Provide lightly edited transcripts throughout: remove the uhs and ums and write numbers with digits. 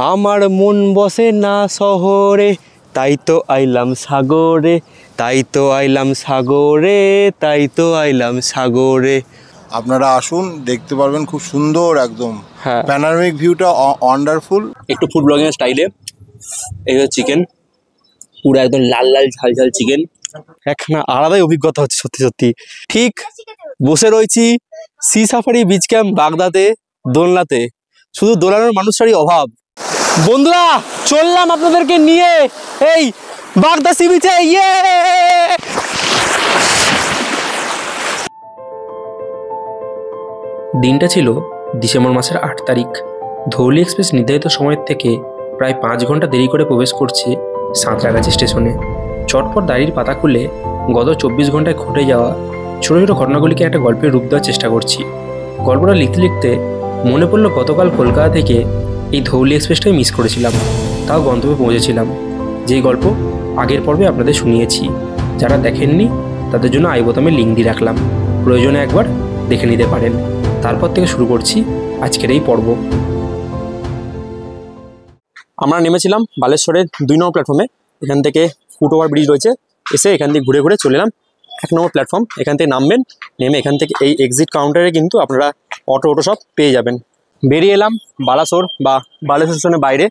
আমার মন বসে না শহরে, তাই তো আইলাম সাগরে, তাই তো আইলাম সাগরে, তাই তো আইলাম সাগরে। আপনারা আসুন, দেখতে পারবেন খুব সুন্দর একদম হ্যাঁ, প্যানোরামিক ভিউটা ওয়ান্ডারফুল। একটু ফুড ব্লগিং স্টাইলে এই হচ্ছে চিকেন, পুরো একদম লাল লাল ঝাল ঝাল চিকেন। একখানা আলাদাই অভিজ্ঞতা হচ্ছে সত্যি সত্যি। ঠিক বসে রয়েছি সি সাফারি বিচ ক্যাম্প বাগদাতে, দোলনাতে। শুধু দোলানোর মানুষটারই অভাব। বন্ধুরা চললাম আপনাদেরকে নিয়ে এই বাগদা সি বিচে। ইয়ে দিনটা ছিল ডিসেম্বর মাসের 8 তারিখ। ধৌলি এক্সপ্রেস নির্ধারিত সময়ের থেকে প্রায় 5 ঘন্টা দেরি করে প্রবেশ করছে সাঁতরাগাছি স্টেশনে। চটপট ডায়েরির পাতা খুলে গত 24 ঘন্টায় ঘটে যাওয়া ছোটো ছোটো ঘটনাগুলিকে একটা গল্পের রূপ দেওয়ার চেষ্টা করছি। গল্পটা লিখতে লিখতে মনে পড়লো গতকাল কলকাতা থেকে এই ধৌলি এক্সপ্রেসটাই মিস করেছিলাম, তাও গন্তব্যে পৌঁছেছিলাম। যেই গল্প আগের পর্বে আপনাদের শুনিয়েছি। যারা দেখেননি তাদের জন্য আই বোতামে লিঙ্ক দিয়ে রাখলাম, প্রয়োজনে একবার দেখে নিতে পারেন। তারপর থেকে শুরু করছি আজকের এই পর্ব। আমরা নেমেছিলাম বালেশ্বরের 2 নম্বর প্ল্যাটফর্মে। এখান থেকে ফুটওভার ব্রিজ রয়েছে, এসে এখান থেকে ঘুরে ঘুরে চলে এলাম 1 নম্বর প্ল্যাটফর্ম। এখান থেকে নামবেন, নেমে এখান থেকে এই এক্সিট কাউন্টারে কিন্তু আপনারা অটো সব পেয়ে যাবেন। বেরিয়ে এলাম বালাসোর বা বালেশ্বর স্টেশনের বাইরে।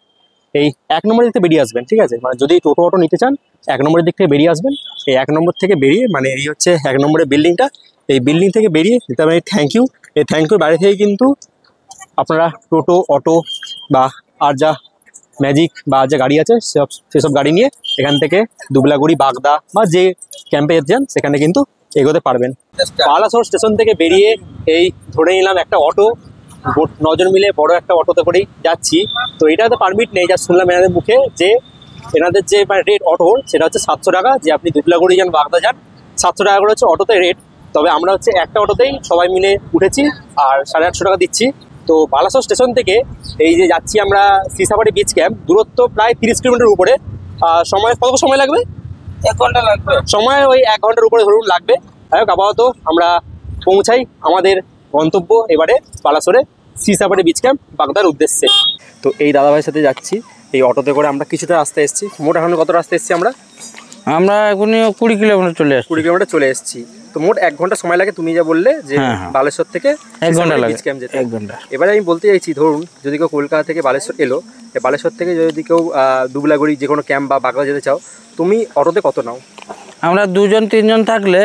এই 1 নম্বরের দিক থেকে বেরিয়ে আসবেন, ঠিক আছে? মানে যদি অটো নিতে চান 1 নম্বরের দিক থেকে বেরিয়ে আসবেন। এই 1 নম্বর থেকে বেরিয়ে, মানে এই হচ্ছে 1 নম্বরের বিল্ডিংটা, এই বিল্ডিং থেকে বেরিয়ে দিতে পারেন থ্যাংক ইউ। এই থ্যাংক ইউর বাইরে থেকে কিন্তু আপনারা টোটো, অটো বা আর যা ম্যাজিক বা যে গাড়ি আছে সেসব গাড়ি নিয়ে এখান থেকে দুবলাগুড়ি, বাগদা বা যে ক্যাম্পে যেতে চান সেখানে কিন্তু এগোতে পারবেন। বালাসোর স্টেশন থেকে বেরিয়ে এই ধরে নিলাম একটা অটো, 9 জন মিলে বড় একটা অটোতে করেই যাচ্ছি। তো এটাতে পারমিট নেই, যা শুনলাম এনাদের মুখে, যে এনাদের যে রেট অটোর সেটা হচ্ছে 700 টাকা। যে আপনি দুবলাগুড়ি যান, বাগদা যান, 700 টাকা করে হচ্ছে অটোতে রেট। তবে আমরা হচ্ছে একটা অটোতেই সবাই মিলে উঠেছি আর 850 টাকা দিচ্ছি। তো বালাসোর স্টেশন থেকে এই যে যাচ্ছি আমরা সি সাফারি বিচ ক্যাম্প, দূরত্ব প্রায় 30 কিলোমিটার উপরে। সময় কত সময় লাগবে? 1 ঘন্টা লাগবে। সময় ওই 1 ঘন্টার উপরে ধরুন লাগবে। আপাতত আমরা পৌঁছাই আমাদের গন্তব্য এবারে বালাসোরে সি সাফারি বিচ ক্যাম্প বাগদার উদ্দেশ্যে। তো এই দাদাভাইয়ের সাথে যাচ্ছি এই অটোতে করে। আমরা কিছুটা রাস্তা এসেছি, মোট এখন কত রাস্তা এসেছি আমরা এখনই 20 কিলোমিটার চলে আসছি। 20 কিলোমিটার চলে এসেছি। তো মোট 1 ঘন্টা সময় লাগে। তুমি যা বললে যে বালেশ্বর থেকে 1 ঘন্টা লাগে, বিচ ক্যাম্প যেতে 1 ঘন্টা। এবারে আমি বলতে চাইছি, ধরুন যদি কেউ কলকাতা থেকে বালেশ্বর এলো, বালেশ্বর থেকে যদি কেউ দুবলাগুড়ি যে কোনো ক্যাম্প বা বাগদা যেতে চাও, তুমি অটোতে কত নাও? আমরা 2-3 জন থাকলে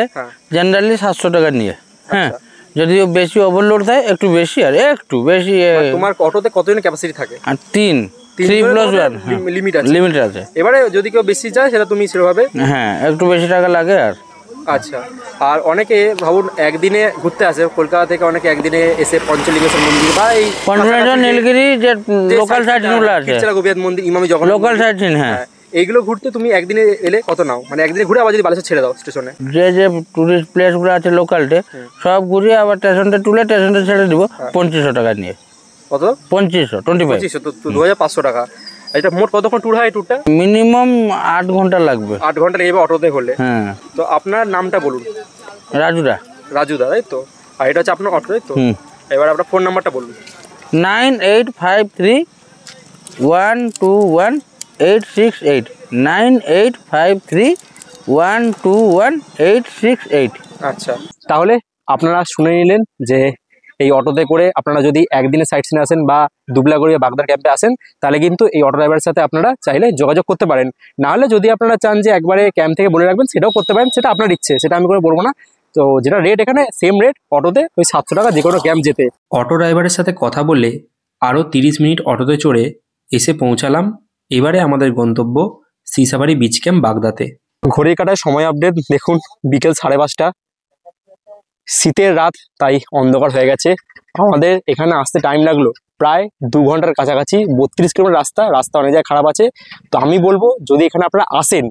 জেনারেলি 700 টাকা নিয়ে। হ্যাঁ, যদি বেশি ওভারলোড থাকে একটু বেশি, আর একটু বেশি। তোমার অটোতে কতজনের ক্যাপাসিটি থাকে? 3+1 লিমিট আছে। এবারে যদি কেউ বেশি চায় সেটা তুমি সেভাবে, হ্যাঁ, একটু বেশি টাকা লাগে। আর আচ্ছা, আর অনেকে ভাবুন একদিনে ঘুরতে আসে কলকাতা থেকে, অনেকে একদিনে এসে পঞ্চলিঙ্গেশ্বর মন্দির বা এই পঞ্চলিঙ্গেশ্বর, নীলগিরি যে লোকাল সাইটগুলো আছে, গোবিয়াদ মন্দির, ইমামি জগন্নাথ লোকাল সাইট। হ্যাঁ, এইগুলো ঘুরতে তুমি একদিনে এলে কত নাও? মানে একদিনে ঘুরে আবার যদি বালেশ্বর ছেড়ে দাও স্টেশনে, যে টুরিস্ট প্লেসগুলো আছে লোকালটে সব ঘুরিয়ে আবার স্টেশনটা তুলে স্টেশনটা ছেড়ে দিব 2500 টাকা নিয়ে। কত? 2500 তো 2500 টাকা। এটা মোট কতক্ষণ ট্যুর হয়? ট্যুরটা মিনিমাম 8 ঘন্টা লাগবে। 8 ঘন্টা লেগে অটোতে হলে। হ্যাঁ। তো আপনার নামটা বলুন। রাজুদা, তাই তো? আর এটা হচ্ছে আপনার অটো, তাই তো? এবার আপনার ফোন নাম্বারটা বলুন। 9853121868 9853121868। আচ্ছা, তাহলে আপনারা শুনে নিলেন যে এই অটোতে করে আপনারা যদি একদিনে সাইট সিনে আসেন বা দুবলাগুড়ি বা বাগদার ক্যাম্পে আসেন, তাহলে কিন্তু এই অটো ড্রাইভারের সাথে আপনারা চাইলে যোগাযোগ করতে পারেন। নাহলে যদি আপনারা চান যে একবারে ক্যাম্প থেকে বলে রাখবেন, সেটাও করতে পারেন, সেটা আপনার ইচ্ছে, সেটা আমি করে বলবো না। তো যেটা রেট এখানে সেম রেট অটোতে, ওই 700 টাকা যে কোনো ক্যাম্প যেতে। অটো ড্রাইভারের সাথে কথা বলে আরও 30 মিনিট অটোতে চড়ে এসে পৌঁছালাম এবারে আমাদের গন্তব্য সি সাফারি বিচ ক্যাম্প বাগদাতে। ঘড়ির কাটায় সময় আপডেট দেখুন, বিকেল 5:30। শীতের রাত, তাই অন্ধকার হয়ে গেছে। আমাদের এখানে আসতে টাইম লাগলো প্রায় 2 ঘন্টার কাছাকাছি। 32 কিলোমিটার রাস্তা অনেক জায়গায় খারাপ আছে। তো আমি বলবো যদি এখানে আপনারা আসেন,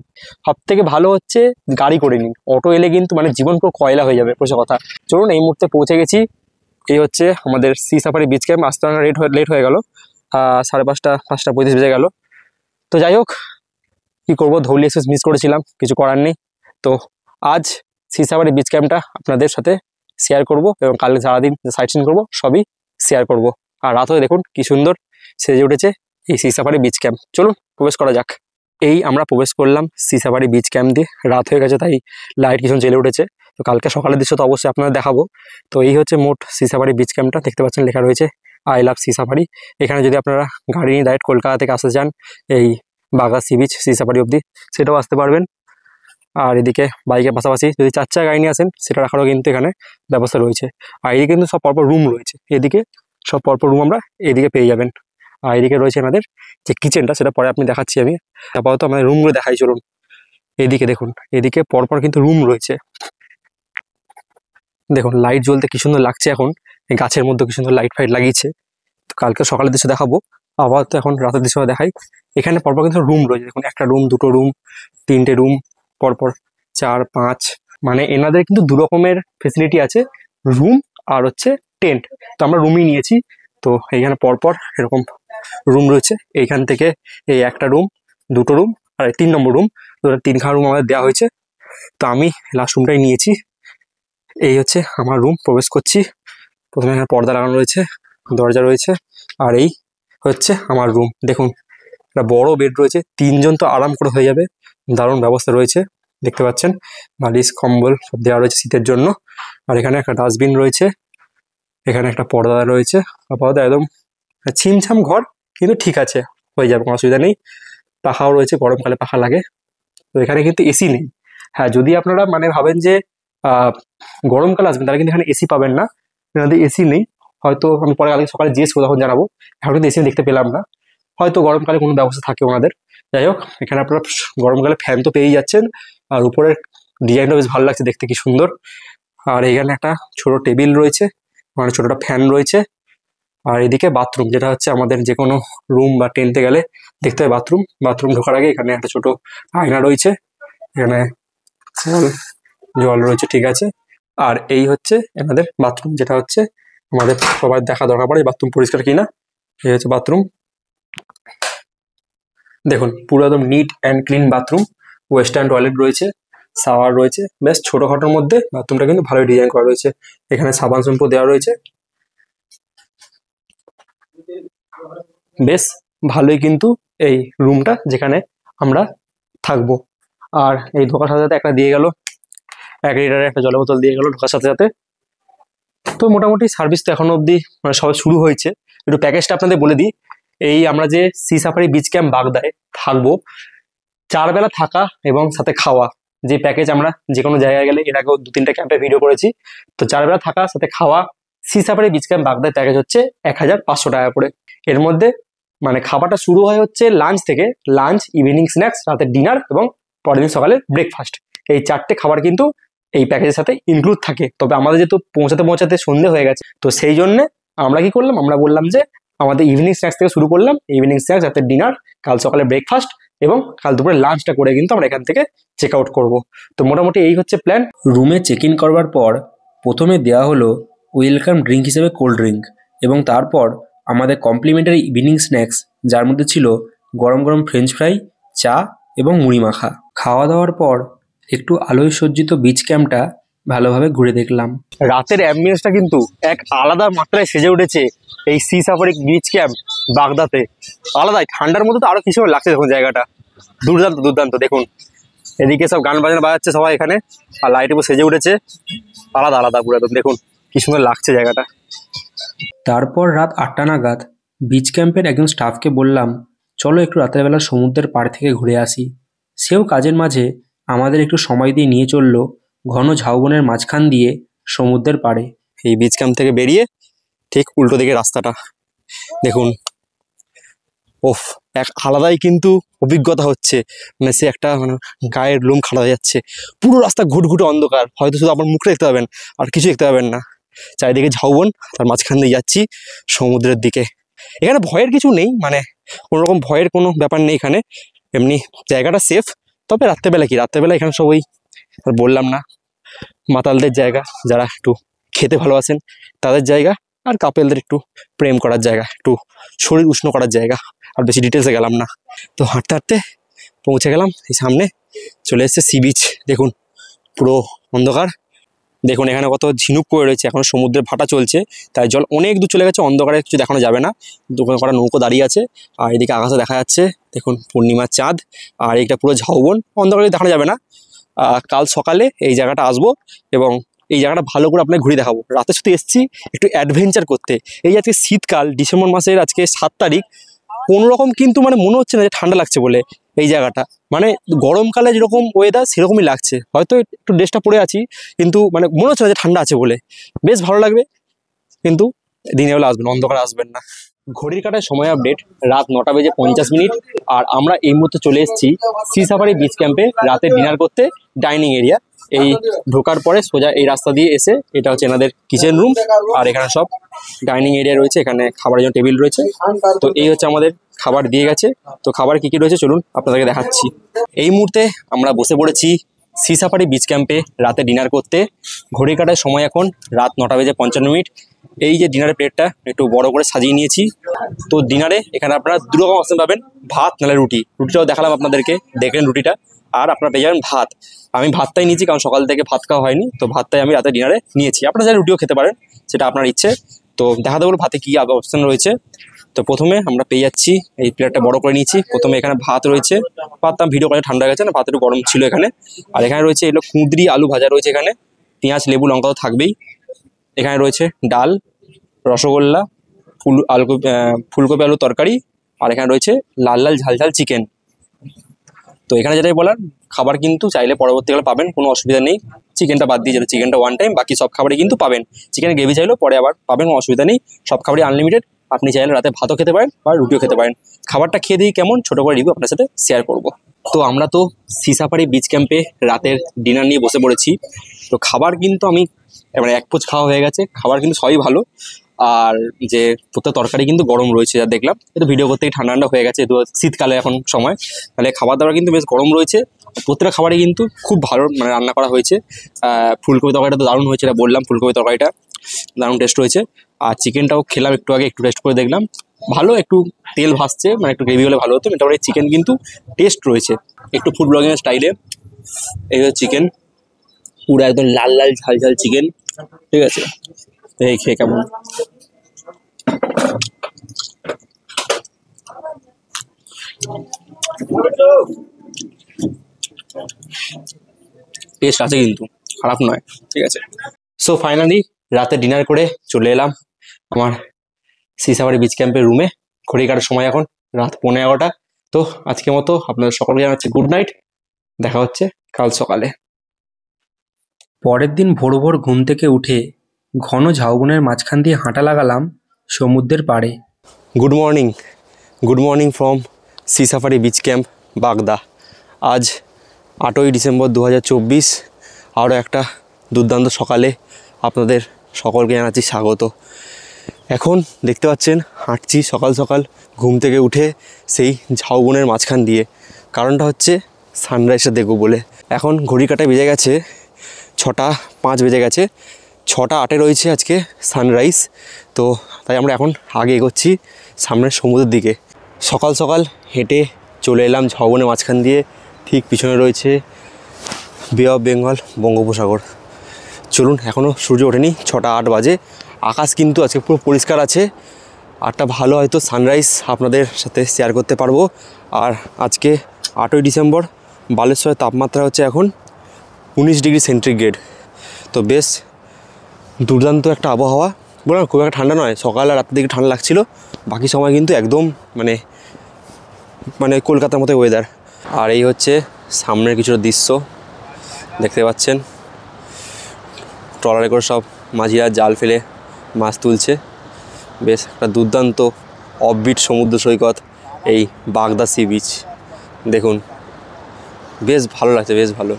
সব থেকে ভালো হচ্ছে গাড়ি করে নিন। অটো এলে কিন্তু মানে জীবন পুরো কয়লা হয়ে যাবে, প্রচুর কথা। চলুন, এই মুহূর্তে পৌঁছে গেছি। এই হচ্ছে আমাদের সি সাফারি বিচ ক্যাম্প। আসতে অনেক লেট হয়ে গেল, 5:35 বেজে গেল। তো যাই হোক, কী করবো, ধৌলি এক্সপ্রেস মিস করেছিলাম, কিছু করার নেই। তো আজ সি সাফারি বিচ ক্যাম্পটা আপনাদের সাথে শেয়ার করব, এবং কালকে সারাদিন সাইট সিন করবো, সবই শেয়ার করব। আর রাত হয়ে দেখুন কি সুন্দর সেজে উঠেছে এই সি সাফারি বিচ ক্যাম্প। চলুন প্রবেশ করা যাক। এই আমরা প্রবেশ করলাম সি সাফারি বিচ ক্যাম্প দিয়ে। রাত হয়ে গেছে তাই লাইট কিছু জ্বেলে উঠেছে। তো কালকে সকালের দৃশ্য তো অবশ্যই আপনাদের দেখাবো। তো এই হচ্ছে মোট সি সাফারি বিচ ক্যাম্পটা, দেখতে পাচ্ছেন লেখা রয়েছে আই লাভ সি সাফারি। এখানে যদি আপনারা গাড়ি নিয়ে ডাইরেক্ট কলকাতা থেকে আসতে চান এই বাগা সি বিচ সি সাফারি অবধি, সেটাও আসতে পারবেন। আর এদিকে বাইকের পাশাপাশি যদি 4 চাকা গাড়ি নিয়ে আসেন সেটা রাখারও কিন্তু এখানে ব্যবস্থা রয়েছে। আর এদিকে কিন্তু সব পরপর রুম রয়েছে, এদিকে সব পরপর রুম আমরা এদিকে পেয়ে যাবেন। আর এদিকে রয়েছে আমাদের যে কিচেনটা, সেটা পরে আপনি দেখাচ্ছি আমি। আপাতত আমাদের রুমগুলো দেখাই চলুন। এদিকে দেখুন, এদিকে পরপর কিন্তু রুম রয়েছে। দেখুন লাইট জ্বলতে কি সুন্দর লাগছে। এখন এই গাছের মধ্যে কি সুন্দর লাইট ফাইট লাগিয়েছে। তো কালকে সকালের দৃশ্য দেখাবো, আপাতত এখন রাতের দৃশ্য দেখাই। এখানে পরপর কিন্তু রুম রয়েছে। দেখুন একটা রুম, দুটো রুম, 3টে রুম, পরপর 4, 5, মানে এনাদের কিন্তু 2 রকমের ফেসিলিটি আছে, রুম আর হচ্ছে টেন্ট। তো আমরা রুমই নিয়েছি। তো এইখানে পরপর এরকম রুম রয়েছে। এইখান থেকে এই একটা রুম, 2টো রুম আর 3 নম্বর রুম, 3খানা রুম আমাদের দেওয়া হয়েছে। তো আমি লাস্ট রুমটাই নিয়েছি। এই হচ্ছে আমার রুম, প্রবেশ করছি। প্রথমে এখানে পর্দা লাগানো রয়েছে, দরজা রয়েছে। আর এই হচ্ছে আমার রুম। দেখুন একটা বড় বেড রয়েছে, 3জন তো আরাম করে হয়ে যাবে। দারুণ ব্যবস্থা রয়েছে, দেখতে পাচ্ছেন বালিশ কম্বল সব দেওয়া রয়েছে শীতের জন্য। আর এখানে একটা ডাস্টবিন রয়েছে, এখানে একটা পর্দা রয়েছে। আপাতত একদম ছিমছাম ঘর, কিন্তু ঠিক আছে, হয়ে যাবে, কোনো অসুবিধা নেই। পাখাও রয়েছে, গরমকালে পাখা লাগে। তো এখানে কিন্তু এসি নেই। হ্যাঁ, যদি আপনারা মানে ভাবেন যে গরমকালে আসবেন তাহলে কিন্তু এখানে এসি পাবেন না, এখানে এসি নেই। হয়তো আমি পরে কালকে সকালে জিজ্ঞেস করবো, তখন জানাবো। এখন কিন্তু এসি দেখতে পেলাম না, হয়তো গরমকালে কোনো ব্যবস্থা থাকে ওনাদের। যাই হোক, এখানে আপনারা গরমকালে ফ্যান তো পেয়েই যাচ্ছেন। আর উপরের ডিজাইনটা বেশ ভালো লাগছে দেখতে, কি সুন্দর। আর এখানে একটা ছোট টেবিল রয়েছে, মানে ছোটটা ফ্যান রয়েছে। আর এদিকে বাথরুম, যেটা হচ্ছে আমাদের যে কোনো রুম বা টেন্টে গেলে দেখতে হয় বাথরুম। বাথরুম ঢোকার আগে এখানে একটা ছোট আয়না রয়েছে, এখানে জল রয়েছে, ঠিক আছে। আর এই হচ্ছে এনাদের বাথরুম, যেটা হচ্ছে আমাদের সবার দেখা দরকার পড়ে বাথরুম পরিষ্কার কিনা। এই হচ্ছে বাথরুম। দেখুন পুরো একদম neat and clean bathroom. Western toilet রয়েছে, শাওয়ার রয়েছে, বেশ ছোটখাটোর মধ্যে বাথরুমটা কিন্তু ভালোই ডিজাইন করা রয়েছে। এখানে সাবান শ্যাম্পু দেওয়া রয়েছে, বেশ ভালোই কিন্তু এই রুমটা যেখানে আমরা থাকবো। আর এই ঢোকার সাথে সাথে একটা দিয়ে গেল 1 লিটারের একটা জলের বোতল দিয়ে গেল ঢোকার সাথে সাথে। তো মোটামুটি সার্ভিস তো এখনো অবধি মানে সবাই শুরু হয়েছে। একটু প্যাকেজটা আপনাদের বলে দিই। এই আমরা যে সি সাফারি বিচ ক্যাম্প বাগদায় থাকবো, 4 বেলা থাকা এবং সাথে খাওয়া, যে প্যাকেজ আমরা যে কোনো জায়গায় গেলে, এর আগেও 2-3টা ক্যাম্পে ভিডিও করেছি। তো 4 বেলা থাকা সাথে খাওয়া সি সাফারি বিচ ক্যাম্প বাগদায় প্যাকেজ হচ্ছে 1500 টাকা করে। এর মধ্যে মানে খাবারটা শুরু হয় হচ্ছে লাঞ্চ থেকে, লাঞ্চ, ইভিনিং স্ন্যাক্স, রাতের ডিনার এবং পরের দিন সকালে ব্রেকফাস্ট। এই 4টে খাবার কিন্তু এই প্যাকেজের সাথে ইনক্লুড থাকে। তবে আমাদের যেহেতু পৌঁছাতে পৌঁছাতে সন্ধে হয়ে গেছে, তো সেই জন্য আমরা কি করলাম, আমরা বললাম যে আমাদের ইভিনিং স্ন্যাক্স থেকে শুরু করলাম, ইভিনিং স্ন্যাক্স, রাতের ডিনার, কাল সকালে ব্রেকফাস্ট এবং কাল দুপুরে লাঞ্চটা করে কিন্তু আমরা এখান থেকে চেক আউট করবো। তো মোটামুটি এই হচ্ছে প্ল্যান। রুমে চেক ইন করবার পর প্রথমে দেওয়া হলো ওয়েলকাম ড্রিঙ্ক হিসেবে কোল্ড ড্রিঙ্ক, এবং তারপর আমাদের কমপ্লিমেন্টারি ইভিনিং স্ন্যাক্স, যার মধ্যে ছিল গরম গরম ফ্রেঞ্চ ফ্রাই, চা এবং মুড়ি মাখা। খাওয়া দাওয়ার পর একটু আলোয় সজ্জিত বিচ ক্যাম্পটা ভালোভাবে ঘুরে দেখলাম। রাতের অ্যাম্বিয়েন্সটা কিন্তু এক আলাদা মাত্রায় সেজে উঠেছে এই সি সাফারি বিচ ক্যাম্প বাগদাতে। আলাদাই, ঠান্ডার মধ্যে তো আরো কিছু লাগছে দেখুন জায়গাটা, দুর্দান্ত দুর্দান্ত। দেখুন এদিকে সব গান বাজনা বাজাচ্ছে সবাই এখানে, আর লাইটে সেজে উঠেছে আলাদা আলাদা পুরো একদম। দেখুন কি সুন্দর লাগছে জায়গাটা। তারপর রাত 8টা নাগাদ বিচ ক্যাম্পের একজন স্টাফকে বললাম, চলো একটু রাতের বেলা সমুদ্রের পাড় থেকে ঘুরে আসি। সেও কাজের মাঝে আমাদের একটু সময় দিয়ে নিয়ে চললো ঘন ঝাউবনের মাঝখান দিয়ে সমুদ্রের পাড়ে। এই বিচ ক্যাম্প থেকে বেরিয়ে ঠিক উল্টো দিকে রাস্তাটা দেখুন, ওফ, এক আলাদাই কিন্তু অভিজ্ঞতা হচ্ছে। মানে সে একটা মানে গায়ের লোম খাড়া হয়ে যাচ্ছে। পুরো রাস্তা ঘুটঘুটে অন্ধকার, হয়তো শুধু আপনার মুখটা দেখতে পাবেন আর কিছু দেখতে পাবেন না। চারিদিকে ঝাউবন, তার মাঝখান দিয়ে যাচ্ছি সমুদ্রের দিকে। এখানে ভয়ের কিছু নেই, মানে কোনোরকম ভয়ের কোনো ব্যাপার নেই এখানে। এমনি জায়গাটা সেফ। তবে রাত্রেবেলা কি, রাত্রেবেলা এখানে সব ওই বললাম না, মাতালদের জায়গা, যারা একটু খেতে ভালোবাসেন তাদের জায়গা, আর কাপেলদের একটু প্রেম করার জায়গা, একটু শরীর উষ্ণ করার জায়গা। আর বেশি ডিটেলসে গেলাম না। তো হাঁটতে হাঁটতে পৌঁছে গেলাম এই সামনে, চলে এসেছে সি বিচ। দেখুন পুরো অন্ধকার, দেখুন এখানে কত ঝিনুক পড়ে রয়েছে, এখন সমুদ্রের ভাটা চলছে, তাই জল অনেক দূর চলে গেছে, অন্ধকারে কিছু দেখানো যাবে না। দোকান করা নৌকো দাঁড়িয়ে আছে, আর এদিকে আকাশে দেখা যাচ্ছে দেখুন পূর্ণিমার চাঁদ, আর এইটা পুরো ঝাউবন, অন্ধকারে দেখানো যাবে না। কাল সকালে এই জায়গাটা আসবো এবং এই জায়গাটা ভালো করে আপনাকে ঘুরে দেখাবো। রাতে শুধু এসেছি একটু অ্যাডভেঞ্চার করতে। এই আজকে শীতকাল, ডিসেম্বর মাসের আজকে 7 তারিখ, কোনোরকম কিন্তু মানে মনে হচ্ছে না যে ঠান্ডা লাগছে বলে। এই জায়গাটা মানে গরমকালে যেরকম ওয়েদার সেরকমই লাগছে, হয়তো একটু ড্রেসটা পরে আছি কিন্তু মানে মনে হচ্ছে না যে ঠান্ডা আছে বলে। বেশ ভালো লাগবে, কিন্তু দিনের বেলা আসবেন, অন্ধকারে আসবেন না। ঘড়ির কাটায় সময় আপডেট, রাত 9:50। আর আমরা এই মুহূর্তে চলে এসেছি সি সাফারি বিচ ক্যাম্পে রাতে ডিনার করতে, ডাইনিং এরিয়া। এই ঢোকার পরে সোজা এই রাস্তা দিয়ে এসে এটা হচ্ছে এনাদের কিচেন রুম, আর এখানে সব ডাইনিং এরিয়া রয়েছে, এখানে খাবারের জন্য টেবিল রয়েছে। তো এই হচ্ছে আমাদের খাবার দিয়ে গেছে। তো খাবার কি কি রয়েছে চলুন আপনাদেরকে দেখাচ্ছি। এই মুহূর্তে আমরা বসে পড়েছি সি সাফারি বিচ ক্যাম্পে রাতে ডিনার করতে। ঘড়ি কাটার সময় এখন রাত 9:55। এই যে ডিনারের প্লেটটা একটু বড় করে সাজিয়ে নিয়েছি। তো ডিনারে এখানে আপনারা 2 রকম অপশন পাবেন, ভাত নাহলে রুটি। রুটিটাও দেখালাম আপনাদেরকে, দেখলেন রুটিটা। আর আপনারা পেয়ে যাবেন ভাত। আমি ভাতটাই নিয়েছি কারণ সকাল থেকে ভাত খাওয়া হয়নি, তো ভাতটাই আমি রাতে ডিনারে নিয়েছি। আপনারা চাইলে রুটিও খেতে পারেন, সেটা আপনার ইচ্ছে। তো দেখাতে বলবো ভাতে কী অপশন রয়েছে। তো প্রথমে আমরা পেয়ে যাচ্ছি, এই প্লেটটা বড় করে নিয়েছি। প্রথমে এখানে ভাত রয়েছে, ভাতটা ভিডিও করে ঠান্ডা গেছে না, ভাত একটু গরম ছিল এখানে। আর এখানে রয়েছে এগুলো কুঁদরি আলু ভাজা রয়েছে, এখানে পেঁয়াজ লেবু লঙ্কা তো থাকবেই। এখানে রয়েছে ডাল, রসগোল্লা, ফুলকপি আলু তরকারি, আর এখানে রয়েছে লাল লাল ঝাল ঝাল চিকেন। তো এখানে যেটাই বলার, খাবার কিন্তু চাইলে পরবর্তীকালে পাবেন, কোনো অসুবিধা নেই। চিকেনটা বাদ দিয়ে যেটা, চিকেনটা ওয়ান টাইম, বাকি সব খাবারই কিন্তু পাবেন। চিকেনের গ্রেভি চাইলেও পরে আবার পাবেন, কোনো অসুবিধা নেই। সব খাবারই আনলিমিটেড, আপনি চাইলে রাতে ভাতও খেতে পারেন বা রুটিও খেতে পারেন। খাবারটা খেয়ে দিয়ে কেমন ছোটো করে রিভিউ আপনার সাথে শেয়ার করব। তো আমরা তো সি সাফারি বিচ ক্যাম্পে রাতের ডিনার নিয়ে বসে পড়েছি। তো খাবার কিন্তু আমি মানে এক পোচ খাওয়া হয়ে গেছে, খাবার কিন্তু সবই ভালো। আর যে প্রত্যেক তরকারি কিন্তু গরম রয়েছে, যা দেখলাম। এটা ভিডিও করতে ঠান্ডা ঠান্ডা হয়ে গেছে, তো শীতকালে এখন সময়, তাহলে খাবার দাবার কিন্তু বেশ গরম রয়েছে। প্রত্যেকটা খাবারই কিন্তু খুব ভালো মানে রান্না করা হয়েছে। ফুলকপি তরকারিটা তো দারুণ হয়েছে, এটা বললাম, ফুলকপি তরকারিটা দারুণ টেস্ট হয়েছে। আর চিকেনটাও খেলাম একটু আগে, একটু টেস্ট করে দেখলাম, ভালো। একটু তেল ভাসছে, মানে একটু গ্রেভি হলে ভালো হতো। মোটামুটি চিকেন কিন্তু টেস্ট রয়েছে, একটু ফুড ব্লগিং স্টাইলে। এই হচ্ছে চিকেন, পুরো একদম লাল লাল ঝাল ঝাল চিকেন, ঠিক আছে। এই খেয়ে কেমন, টেস্ট আছে কিন্তু, খারাপ নয়, ঠিক আছে। সো ফাইনালি রাতে ডিনার করে চলে এলাম আমার সি সাফারি বিচ ক্যাম্পের রুমে। ঘড়ি কাটার সময় এখন রাত 11:15। তো আজকের মতো আপনাদের সকলকে জানাচ্ছি গুড নাইট, দেখা হচ্ছে কাল সকালে। পরের দিন ভোর ভোর ঘুম থেকে উঠে ঘন ঝাউবনের মাঝখান দিয়ে হাঁটা লাগালাম সমুদ্রের পাড়ে। Good morning from sea safari beach camp Bagda. আজ 8ই ডিসেম্বর 2024। আরও একটা দুর্দান্ত সকালে আপনাদের সকলকে জানাচ্ছি স্বাগত। এখন দেখতে পাচ্ছেন হাঁটছি সকাল সকাল ঘুম থেকে উঠে সেই ঝাউবনের মাঝখান দিয়ে। কারণটা হচ্ছে সানরাইজটা দেখব বলে। এখন ঘড়ি কাটায় বেজে গেছে 6:05 বেজে গেছে, 6:08 রয়েছে আজকে সানরাইজ। তো তাই আমরা এখন আগে এগোচ্ছি সামনের সমুদ্রের দিকে। সকাল সকাল হেঁটে চলে এলাম ঝাউবনের মাঝখান দিয়ে। ঠিক পিছনে রয়েছে বে অফ বেঙ্গল, বঙ্গোপসাগর। চলুন, এখনও সূর্য ওঠেনি, 6:08 বাজে। আকাশ কিন্তু আজকে পুরো পরিষ্কার আছে। আরটা ভালো হয়তো সানরাইজ আপনাদের সাথে শেয়ার করতে পারবো। আর আজকে 8ই ডিসেম্বর, বালেশ্বরের তাপমাত্রা হচ্ছে এখন 19 ডিগ্রি সেন্টিগ্রেড। তো বেশ দুর্দান্ত একটা আবহাওয়া, বললাম খুব একটা ঠান্ডা নয়, সকাল আর রাতের দিকে ঠান্ডা লাগছিল, বাকি সময় কিন্তু একদম মানে কলকাতার মতো ওয়েদার। আর এই হচ্ছে সামনের কিছুটা দৃশ্য দেখতে পাচ্ছেন, ট্রলারে করে সব মাঝিরা জাল ফেলে মাছ তুলছে। বেশ একটা দুর্দান্ত অফবিট সমুদ্র সৈকত এই বাগদা সি বিচ। দেখুন বেশ ভালো লাগছে, বেশ ভালো।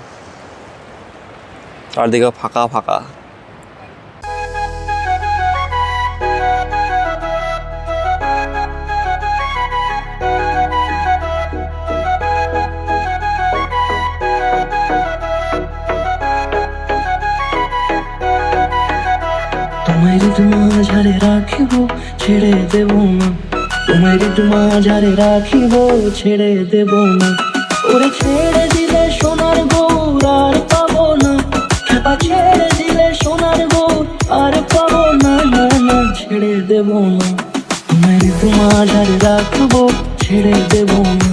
চারদিকে ফাঁকা ফাঁকা। তোমায় মাঝারে রাখিব ছেড়ে দেব না, তোমায় মাঝারে রাখিব ছেড়ে দেব না। ওরে ছেড়ে দিলে সোনার গৌর আর পাবো না, খেপা ছেড়ে দিলে দেব না, তোমায় ঋতু মাঝারে রাখবো, ছেড়ে দেব না,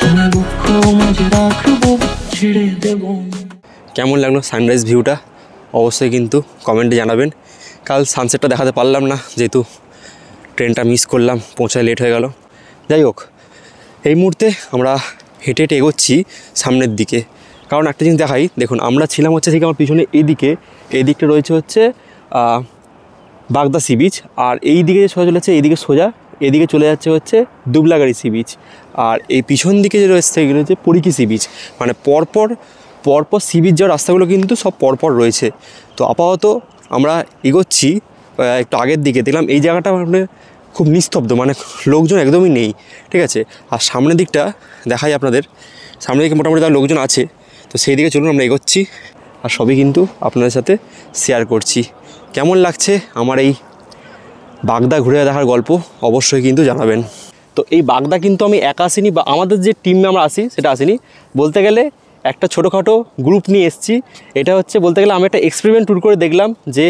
তোমায় বক্ষ মাঝে রাখবো, ছেড়ে দেব না। কেমন লাগলো সানরাইজ ভিউটা অবশ্যই কিন্তু কমেন্টে জানাবেন। কাল সানসেটটা দেখাতে পারলাম না যেহেতু ট্রেনটা মিস করলাম, পৌঁছায় লেট হয়ে গেল। যাই হোক, এই মুহূর্তে আমরা হেঁটে হেঁটে এগোচ্ছি সামনের দিকে, কারণ একটা জিনিস দেখাই। দেখুন, আমরা ছিলাম হচ্ছে ঠিক আমার পিছনে এইদিকে, এই দিকটা রয়েছে হচ্ছে বাগদা সি বিচ, আর এই দিকে যে সোজা চলেছে এইদিকে সোজা, এদিকে চলে যাচ্ছে হচ্ছে দুবলাগাড়ি সি বিচ, আর এই পিছন দিকে যে রয়েছে সেগুলো হচ্ছে পরিকি সি বিচ। মানে পরপর সি বিচ যাওয়ার রাস্তাগুলো কিন্তু সব পরপর রয়েছে। তো আপাতত আমরা এগোচ্ছি একটু আগের দিকে, দেখলাম এই জায়গাটা মানে খুব নিস্তব্ধ, মানে লোকজন একদমই নেই, ঠিক আছে। আর সামনের দিকটা দেখাই আপনাদের, সামনের দিকে মোটামুটি তার লোকজন আছে। তো সেই দিকে চলুন আমরা এগোচ্ছি, আর সবই কিন্তু আপনাদের সাথে শেয়ার করছি। কেমন লাগছে আমার এই বাগদা ঘুরে দেখার গল্প অবশ্যই কিন্তু জানাবেন। তো এই বাগদা কিন্তু আমি একা আসিনি, বা আমাদের যে টিমে আমরা আসি সেটা আসিনি, বলতে গেলে একটা ছোটোখাটো গ্রুপ নিয়ে এসেছি। এটা হচ্ছে বলতে গেলে আমি একটা এক্সপেরিমেন্ট ট্যুর করে দেখলাম যে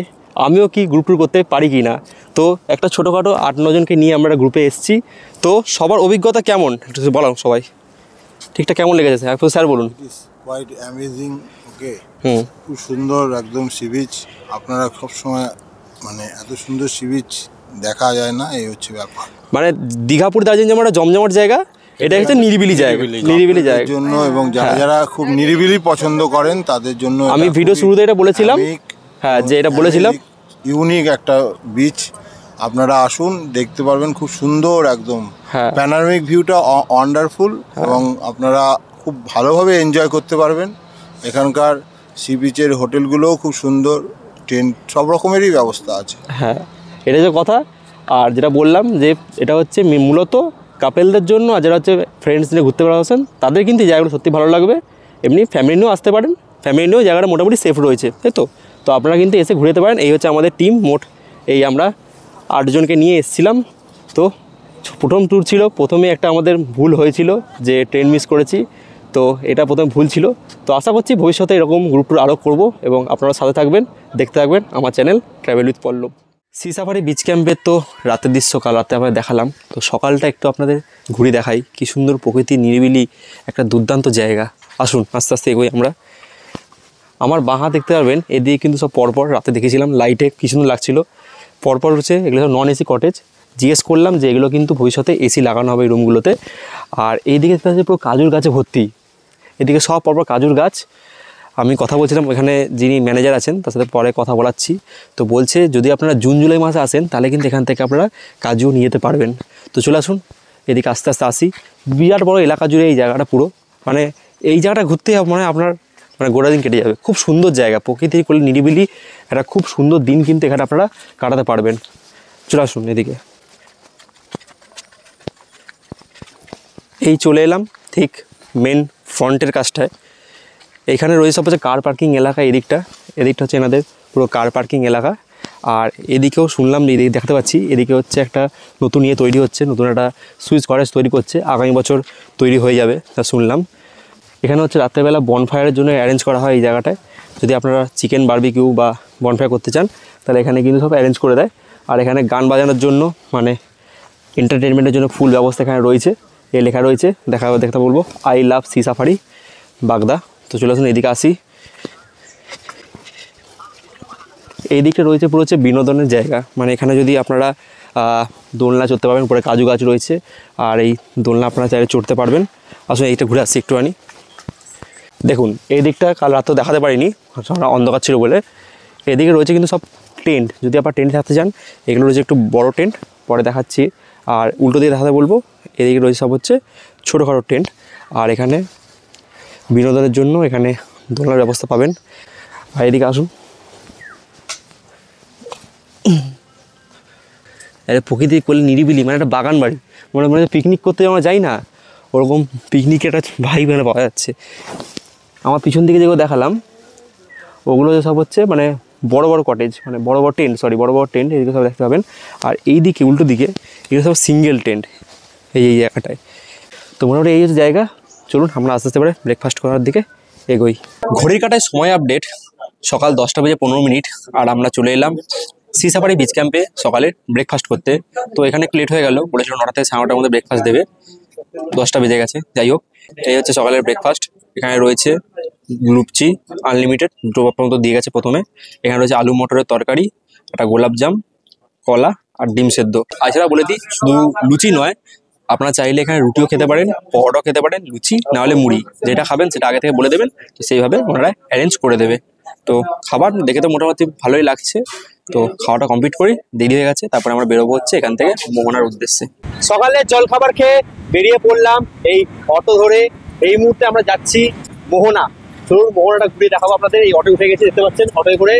আমিও কি গ্রুপ ট্যুর করতে পারি কি না। তো একটা ছোটোখাটো 8-9 জনকে নিয়ে আমরা গ্রুপে এসেছি। তো সবার অভিজ্ঞতা কেমন একটু বলো সবাই, ঠিকঠাক কেমন লেগেছে স্যার বলুন। কোয়াইট অ্যামেজিং, ওকে। হুম, খুব সুন্দর একদম সি বিচ। আপনারা সবসময় মানে এত সুন্দর সি বিচ দেখা যায় না, এই হচ্ছে ব্যাপার। মানে দীঘাপুর দার্জিলিং যেমন একটা জমজমাট জায়গা, এটা হচ্ছে নিরিবিলি জায়গা, নিরিবিলি জায়গা জন্য, এবং যারা যারা খুব নিরিবিলি পছন্দ করেন তাদের জন্য আমি ভিডিও শুরুতে এটা বলেছিলাম, হ্যাঁ, যে এটা বলেছিলাম ইউনিক একটা বিচ। আপনারা আসুন, দেখতে পারবেন, খুব সুন্দর একদম। হ্যাঁ। প্যানোরামিক ভিউটা ওয়ান্ডারফুল, এবং আপনারা খুব ভালোভাবে এনজয় করতে পারবেন। এখানকার সি বিচের হোটেলগুলোও খুব সুন্দর, টেন্ট সব রকমেরই ব্যবস্থা আছে। হ্যাঁ, এটা যে কথা। আর যেটা বললাম যে এটা হচ্ছে মূলত কাপেলদের জন্য, আর যারা হচ্ছে ফ্রেন্ডস নিয়ে ঘুরতে ভালোবাসেন তাদের কিন্তু এই জায়গাগুলো সত্যি ভালো লাগবে। এমনি ফ্যামিলি নিয়েও আসতে পারেন, ফ্যামিলি নিয়েও জায়গাটা মোটামুটি সেফ রয়েছে, তাই তো। তো আপনারা কিন্তু এসে ঘুরে যেতে পারেন। এই হচ্ছে আমাদের টিম, মোট এই আমরা 8 জনকে নিয়ে এসেছিলাম। তো প্রথম ট্যুর ছিল, প্রথমে একটা আমাদের ভুল হয়েছিল যে ট্রেন মিস করেছি, তো এটা প্রথমে ভুল ছিল। তো আশা করছি ভবিষ্যতে এরকম গ্রুপ ট্যুর আরও করবো, এবং আপনারা সাথে থাকবেন, দেখতে থাকবেন আমার channel travel with Pallab. Sea safari beach ক্যাম্পের তো রাতের দৃশ্য কাল রাতে আমরা দেখালাম, তো সকালটা একটু আপনাদের ঘুরে দেখাই। কি সুন্দর প্রকৃতি, নিরিবিলি একটা দুর্দান্ত জায়গা। আসুন আস্তে আস্তে এগোই আমরা। আমার বাঁ হাত দেখতে পারবেন, এদিকে কিন্তু সব পরপর রাতে দেখেছিলাম, লাইটে কি সুন্দর লাগছিল। পরপর হচ্ছে এগুলো সব নন এসি কটেজ। জিজ্ঞেস করলাম যে এগুলো কিন্তু ভবিষ্যতে এসি লাগানো হবে এই রুমগুলোতে। আর এইদিকে দেখতে পাচ্ছি পুরো কাজুর গাছে ভর্তি, এদিকে সব পরপর কাজুর গাছ। আমি কথা বলছিলাম ওখানে যিনি ম্যানেজার আছেন তার সাথে, পরে কথা বলাচ্ছি। তো বলছে যদি আপনারা জুন জুলাই মাসে আসেন তাহলে কিন্তু এখান থেকে আপনারা কাজু নিয়ে যেতে পারবেন। তো চলে আসুন, এদিকে আস্তে আস্তে আসি। বিরাট বড় এলাকা জুড়ে এই জায়গাটা পুরো, মানে এই জায়গাটা ঘুরতে মানে আপনার মানে গোটা দিন কেটে যাবে। খুব সুন্দর জায়গা, প্রকৃতির কোলে নিরিবিলি একটা খুব সুন্দর দিন কিন্তু এখানে আপনারা কাটাতে পারবেন। চলে আসুন এদিকে। এই চলে এলাম ঠিক মেন ফ্রন্টের কাজটায়। এখানে রয়েছে সব হচ্ছে কার পার্কিং এলাকা। এদিকটা হচ্ছে এনাদের পুরো কার পার্কিং এলাকা। আর এদিকেও শুনলাম যে এদিকে দেখতে পাচ্ছি, এদিকে হচ্ছে একটা নতুন তৈরি হচ্ছে, নতুন একটা সুইচ কটেজ তৈরি করছে, আগামী বছর তৈরি হয়ে যাবে তা শুনলাম। এখানে হচ্ছে রাত্রেবেলা বনফায়ারের জন্য অ্যারেঞ্জ করা হয় এই জায়গাটায়। যদি আপনারা চিকেন বারবিকিউ বা বনফায়ার করতে চান তাহলে এখানে কিন্তু সব অ্যারেঞ্জ করে দেয়। আর এখানে গান বাজানোর জন্য মানে এন্টারটেনমেন্টের জন্য ফুল ব্যবস্থা এখানে রয়েছে। এ লেখা রয়েছে, দেখতে বলবো, আই লাভ সি সাফারি বাগদা। তো চলে আসুন এদিকে আসি। এই দিকটা রয়েছে পুরো হচ্ছে বিনোদনের জায়গা, মানে এখানে যদি আপনারা দোলনা চড়তে পারবেন, উপরে কাজু গাছ রয়েছে, আর এই দোলনা আপনারা চাইলে চড়তে পারবেন। আসলে এইটা ঘুরে আসছি একটুখানি। দেখুন এই দিকটা কাল রাতেও দেখাতে পারিনি, অন্ধকার ছিল বলে। এদিকে রয়েছে কিন্তু সব টেন্ট, যদি আপনার টেন্ট থাকতে চান এগুলো রয়েছে একটু বড় টেন্ট, পরে দেখাচ্ছি। আর উল্টো দিকে দেখাতে বলবো, এদিকে রয়েছে সব হচ্ছে ছোটোখাটো টেন্ট। আর এখানে বিনোদনের জন্য এখানে দোলনার ব্যবস্থা পাবেন। আর এদিকে আসুন, এটা প্রকৃতির কোলে নিরিবিলি, মানে একটা বাগান বাড়ি, মনে মনে পিকনিক করতে আমরা যাই না, ওরকম পিকনিকের একটা ভাইব মানে পাওয়া যাচ্ছে। আমার পিছন দিকে যেগুলো দেখালাম ওগুলো সব হচ্ছে মানে বড় বড় কটেজ, মানে বড় বড় টেন্ট এদিকে সব দেখতে পাবেন। আর এই দিকে উল্টো দিকে এগুলো সব সিঙ্গেল টেন্ট এই জায়গাটায়। তো মোটামুটি এই হচ্ছে জায়গা। চলুন আমরা আস্তে আস্তে করে ব্রেকফাস্ট করার দিকে এগোই। ঘড়ির কাটায় সময় আপডেট, সকাল 10টা বেজে 15 মিনিট, আর আমরা চলে এলাম সি সাফারি বিচ ক্যাম্পে সকালে ব্রেকফাস্ট করতে। তো এখানে একটু লেট হয়ে গেল, বলেছিল 9টা থেকে 9:30টার মধ্যে ব্রেকফাস্ট দেবে, 10টা বেজে গেছে। যাই হোক, এই হচ্ছে সকালের ব্রেকফাস্ট। এখানে রয়েছে লুচি আনলিমিটেড, দুটো পর্যন্ত দিয়ে গেছে প্রথমে। এখানে রয়েছে আলু মটরের তরকারি, একটা গোলাপজাম, কলা আর ডিম সেদ্ধ। এছাড়া বলে দিই, শুধু লুচি নয়, আপনারা চাইলে এখানে রুটিও খেতে পারেন, পরোটাও খেতে পারেন, লুচি না হলে মুড়ি, যেটা খাবেন সেটা আগে থেকে বলে দেবেন, তো সেইভাবে ওনারা অ্যারেঞ্জ করে দেবে। তো খাবার দেখে তো মোটামুটি ভালোই লাগছে। তো খাওয়াটা কমপ্লিট করি, দেরি হয়ে গেছে, তারপরে আমরা বেরোবো হচ্ছে এখান থেকে মোহনার উদ্দেশ্যে। সকালে জলখাবার খেয়ে বেরিয়ে পড়লাম এই অটো ধরে। এই মুহূর্তে আমরা যাচ্ছি মোহনা। চলুন মোহনাটা ঘুরে দেখাবো আপনাদের। এই অটো উঠে গেছে, দেখতে পাচ্ছেন, অটোয় করে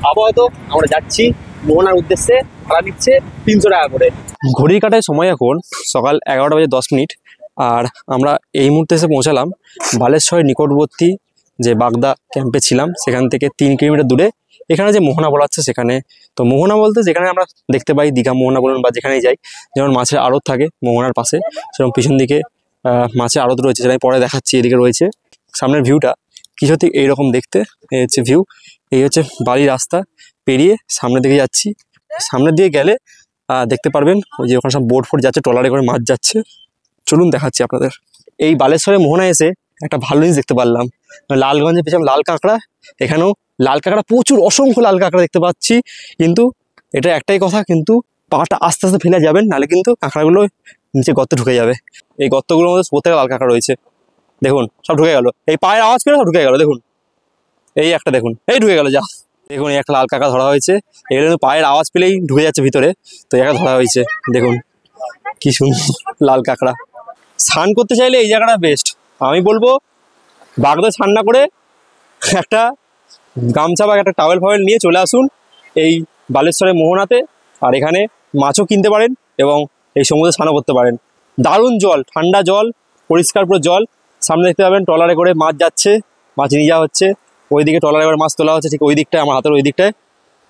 আপাতত আমরা যাচ্ছি মোহনার উদ্দেশ্যে। ভাড়া নিচ্ছে 300 টাকা করে। ঘড়ির কাটায় সময় এখন সকাল 11:10। আর আমরা এই মুহূর্তে এসে পৌঁছালাম বালেশ্বরের নিকটবর্তী যে বাগদা ক্যাম্পে ছিলাম সেখান থেকে 3 কিলোমিটার দূরে এখানে যে মোহনা বলা হচ্ছে সেখানে। তো মোহনা বলতে যেখানে আমরা দেখতে পাই দীঘা মোহনা বলুন বা যেখানেই যাই, যেমন মাছের আড়ত থাকে মোহনার পাশে, সেরকম পিছন দিকে মাছের আড়ত রয়েছে, যেটা আমি পরে দেখাচ্ছি। এদিকে রয়েছে সামনের ভিউটা কিছু ঠিক এইরকম দেখতে। এই হচ্ছে ভিউ, এই হচ্ছে বাড়ির রাস্তা পেরিয়ে সামনের দিকে যাচ্ছি। সামনের দিকে গেলে দেখতে পারবেন ওই যে ওখানে সব বোট ফোট যাচ্ছে, ট্রলারে করে মাছ যাচ্ছে। চলুন দেখাচ্ছি আপনাদের। এই বালেশ্বরে মোহনা এসে একটা ভালো জিনিস দেখতে পারলাম, লালগঞ্জে পেয়েছিলাম লাল কাঁকড়া। এখানেও লাল কাঁকড়া, প্রচুর অসংখ্য লাল কাঁকড়া দেখতে পাচ্ছি। কিন্তু এটা একটাই কথা, কিন্তু পাটা আস্তে আস্তে ফেলে যাবেন, নাহলে কিন্তু কাঁকড়াগুলো নিচে গর্তে ঢুকে যাবে। এই গর্তগুলোর মধ্যে প্রত্যেকটা লাল কাঁকড়া রয়েছে, দেখুন সব ঢুকে গেল। এই পায়ের আওয়াজ পেলে সব ঢুকে গেল, দেখুন এই একটা দেখুন, এই ঢুকে গেল। যা দেখুন, এই একটা লাল কাঁকড়া ধরা হয়েছে। এগুলো কিন্তু পায়ের আওয়াজ পেলেই ঢুকে যাচ্ছে ভিতরে, তো একটা ধরা হয়েছে। দেখুন কি সুন্দর লাল কাঁকড়া। স্নান করতে চাইলে এই জায়গাটা বেস্ট। আমি বলবো বাগদা স্নান না করে একটা গামছা বা একটা টাওয়েল ফাওয়েল নিয়ে চলে আসুন এই বালেশ্বরের মোহনাতে। আর এখানে মাছও কিনতে পারেন এবং এই সমুদ্রে স্নানও করতে পারেন। দারুণ জল, ঠান্ডা জল, পরিষ্কার পুরো জল। সামনে দেখতে পাবেন ট্রলারে করে মাছ যাচ্ছে, মাছ নিয়ে যাওয়া হচ্ছে। ওইদিকে ট্রলারে করে মাছ তোলা হচ্ছে, ঠিক ওই দিকটায়, আমার হাতের ওই দিকটায়।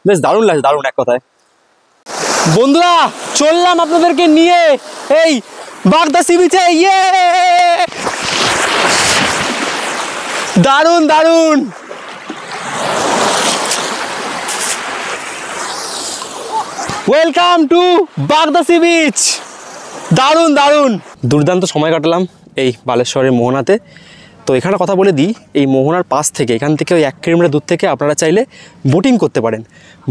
বেশ দারুণ লাগছে, দারুণ এক কথায়। বন্ধুরা চললাম আপনাদেরকে নিয়ে এই বাগদা সি বিচে। ইয়ে দারুণ দারুণ। ওয়েলকাম টু বাগদা সি বিচ। দারুণ দারুণ, দুর্দান্ত সময় কাটালাম এই বালেশ্বরের মোহনাতে। তো এখানে কথা বলে দিই, এই মোহনার পাশ থেকে, এখান থেকে ওই 1 কিলোমিটার দূর থেকে আপনারা চাইলে বোটিং করতে পারেন।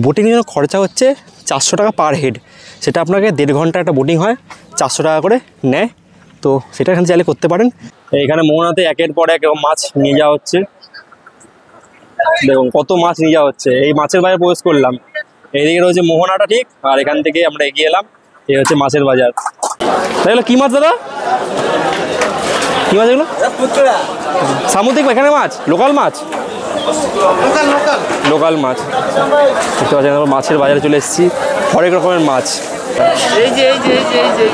বোটিংয়ের জন্য খরচা হচ্ছে 400 টাকা পার হেড। সেটা আপনাকে 1.5 ঘন্টা একটা বোটিং হয়, 400 টাকা করে নেয়। তো সেটা এখানে চাইলে করতে পারেন। এখানে মোহনাতে একের পর এক মাছ নিয়ে যাওয়া হচ্ছে। দেখুন কত মাছ নিয়ে যাওয়া হচ্ছে। এই মাছের বাজারে প্রবেশ করলাম, এইদিকে রয়েছে মোহনাটা ঠিক, আর এখান থেকে আমরা এগিয়ে এলাম। এই হচ্ছে মাছের বাজার। তাহলে কি মাছ দাদা, কি মাছ এগুলো? সামুদ্রিক এখানে মাছ, লোকাল মাছ, লোকাল মাছ দেখতে পাচ্ছেন। আমরা মাছের বাজারে চলে এসেছি, হরেক রকমের মাছ। এই যে এই যে এই যে এই যে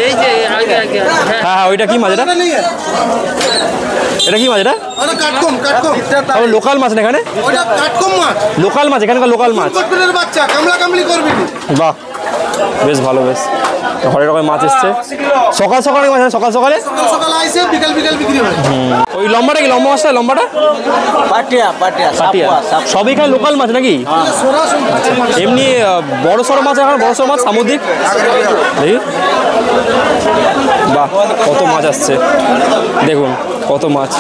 এই যে আগে আগে হ্যাঁ হ্যাঁ, ওইটা কি মাছ? এটা এটা কি মাছ? এটা লোকাল মাছ না এখানে? লোকাল মাছ, এখানকার লোকাল মাছ। বাহ, বেশ ভালো, বেশ হরেক রকমের মাছ এসছে। সকাল সকালে মাছ, সকাল সকালে ওই লম্বাটা কি? লম্বা মাছটা, লম্বাটা পাটিয়া। সবই এখানে লোকাল মাছ নাকি? এমনি বড় সড়ো মাছ, এখন বড় সড়ো মাছ সামুদ্রিক দেখি। বাহ, কত মাছ আসছে দেখুন, কত মাছ।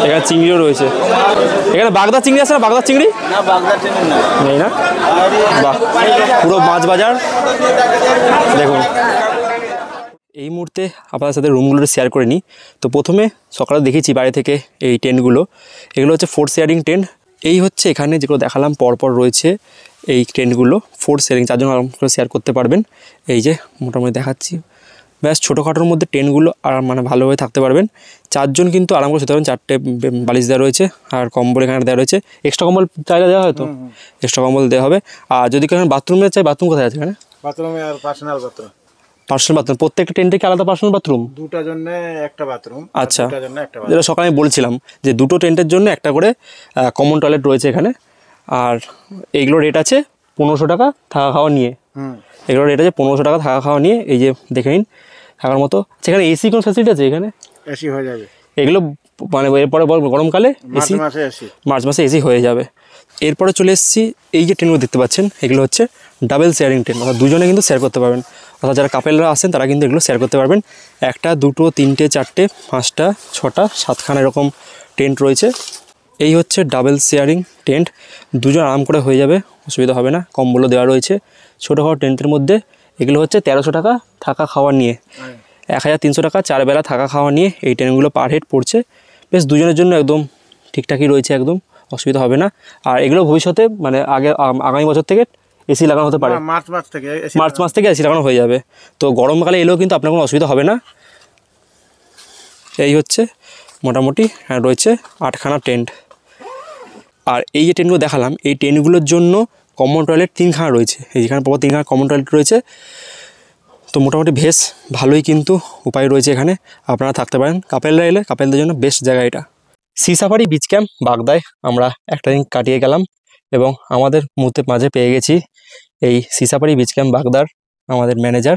এখানে চিংড়িও রয়েছে। এখানে বাগদা চিংড়ি আছে না? বাগদা চিংড়ি নেই না? বাহ, পুরো মাছ বাজার দেখুন। এই মুহূর্তে আপনাদের সাথে রুমগুলো শেয়ার করে নিই। তো প্রথমে সকালে দেখেছি বাইরে থেকে এই টেন্টগুলো, এগুলো হচ্ছে 4 শেয়ারিং টেন্ট। এই হচ্ছে এখানে যেগুলো দেখালাম পরপর রয়েছে এই টেন্টগুলো 4 শেয়ারিং, 4 জন আরাম করে শেয়ার করতে পারবেন। এই যে মোটামুটি দেখাচ্ছি, ব্যাস ছোটোখাটোর মধ্যে টেন্টগুলো আর মানে ভালোভাবে থাকতে পারবেন। 4 জন কিন্তু আরাম করে শুতে পারবেন। 4টে বালিশ দেওয়া রয়েছে আর কম্বল এখানে দেওয়া রয়েছে। এক্সট্রা কম্বল চাইলে দেওয়া হয়তো, এক্সট্রা কম্বল দেওয়া হবে। আর যদি কেন বাথরুমে চাই, বাথরুম কোথায় আছে এখানে? বাথরুমে আর পার্সোনাল বাথরুম। পার্সোনাল বাথরুম প্রত্যেকটা টেন্টে কি আলাদা পার্সোনাল বাথরুম? দুটার জন্য একটা বাথরুম। আচ্ছা, দুটার জন্য একটা বাথরুম। যেটা সকালে আমি বলছিলাম যে দুটো টেন্টের জন্য একটা করে কমন টয়লেট রয়েছে এখানে। আর এইগুলো রেট আছে 1500 টাকা থাকা খাওয়া নিয়ে। এগুলো রেট আছে 1500 টাকা থাকা খাওয়া নিয়ে। এই যে দেখে নিন থাকার মতো। সেখানে এসি কোন ফ্যাসিলিটি আছে এখানে? এসি হয়ে যাবে এগুলো মানে এরপরে গরমকালে এসি, মার্চ মাসে এসি হয়ে যাবে। এরপরে চলে এসেছি এই যে ট্রেনগুলো দেখতে পাচ্ছেন, এগুলো হচ্ছে ডাবল শেয়ারিং টেন্ট, অর্থাৎ দুজনে কিন্তু শেয়ার করতে পারবেন। অর্থাৎ যারা কাপেলরা আসেন তারা কিন্তু এগুলো শেয়ার করতে পারবেন। 1, 2, 3, 4, 5, 6, 7খানা এরকম টেন্ট রয়েছে। এই হচ্ছে ডাবল শেয়ারিং টেন্ট, দুজন আরাম করে হয়ে যাবে, অসুবিধা হবে না। কম্বলও দেওয়া রয়েছে। ছোটোখাটো টেন্টের মধ্যে এগুলো হচ্ছে 1300 টাকা থাকা খাওয়া নিয়ে, 1300 টাকা 4 বেলা থাকা খাওয়া নিয়ে এই টেন্টগুলো পার হেড পড়ছে। বেশ দুজনের জন্য একদম ঠিকঠাকই রয়েছে, একদম অসুবিধা হবে না। আর এগুলো ভবিষ্যতে মানে আগামী বছর থেকে এসি লাগানো হতে পারে, মার্চ মাস থেকে মার্চ মাস থেকে এসি লাগানো হয়ে যাবে। তো গরমকালে এলেও কিন্তু আপনার কোনো অসুবিধা হবে না। এই হচ্ছে মোটামুটি রয়েছে 8খানা টেন্ট। আর এই যে টেন্টগুলো দেখালাম, এই টেন্টগুলোর জন্য কমন টয়লেট 3খানা রয়েছে। এই যেখানে পাবো 3খানা কমন টয়লেট রয়েছে। তো মোটামুটি বেশ ভালোই কিন্তু উপায় রয়েছে এখানে, আপনারা থাকতে পারেন। কাপেলরা এলে কাপেলদের জন্য বেস্ট জায়গা এটা। সি সাফারি বিচ ক্যাম্প বাগদায় আমরা একটা দিন কাটিয়ে গেলাম এবং আমাদের মুহূর্তে মাঝে পেয়ে গেছি এই সি সাফারি বিচ ক্যাম্প বাগদার আমাদের ম্যানেজার